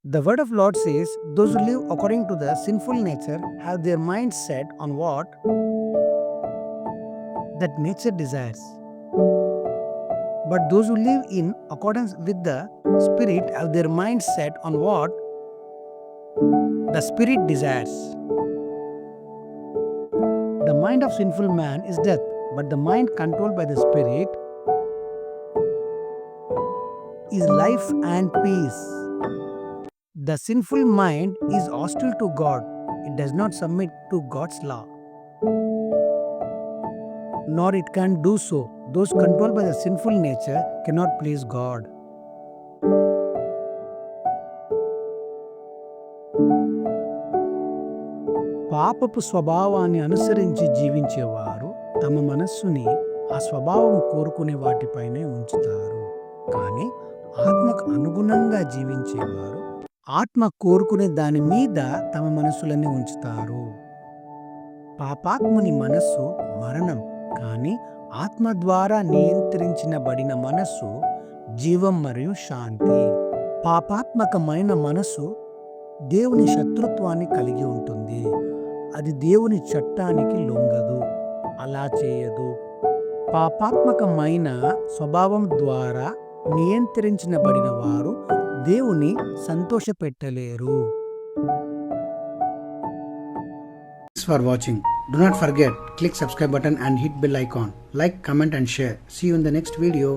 The word of Lord says, those who live according to the sinful nature have their mind set on what that nature desires. But those who live in accordance with the Spirit have their mind set on what the Spirit desires. The mind of sinful man is death, but the mind controlled by the Spirit is life and peace. The sinful mind is hostile to God. It does not submit to God's law, nor it can do so. Those controlled by the sinful nature cannot please God. పాపపు స్వభావాన్ని అనుసరించి జీవించేవారు తమ మనస్సుని ఆ స్వభావం కోరుకునే వాటిపైనే ఉంచుతారు. కానీ ఆత్మకు అనుగుణంగా జీవించేవారు ఆత్మ కోరుకునే దాని మీద తమ మనస్సులని ఉంచుతారు. పాపాత్ముని మనస్సు మరణం, కానీ ఆత్మ ద్వారా నియంత్రించబడిన మనస్సు జీవం మరియు శాంతి. పాపాత్మకమైన మనస్సు దేవుని శత్రుత్వాన్ని కలిగి ఉంటుంది. అది దేవుని చట్టానికి లొంగదు, అలా చేయదు. పాపాత్మకమైన స్వభావం ద్వారా నియంత్రించబడిన వారు దేవుని సంతోషపెట్టలేరు. Thanks for watching. Do not forget, click subscribe button and hit bell icon. Like, comment and share. See you in the next video.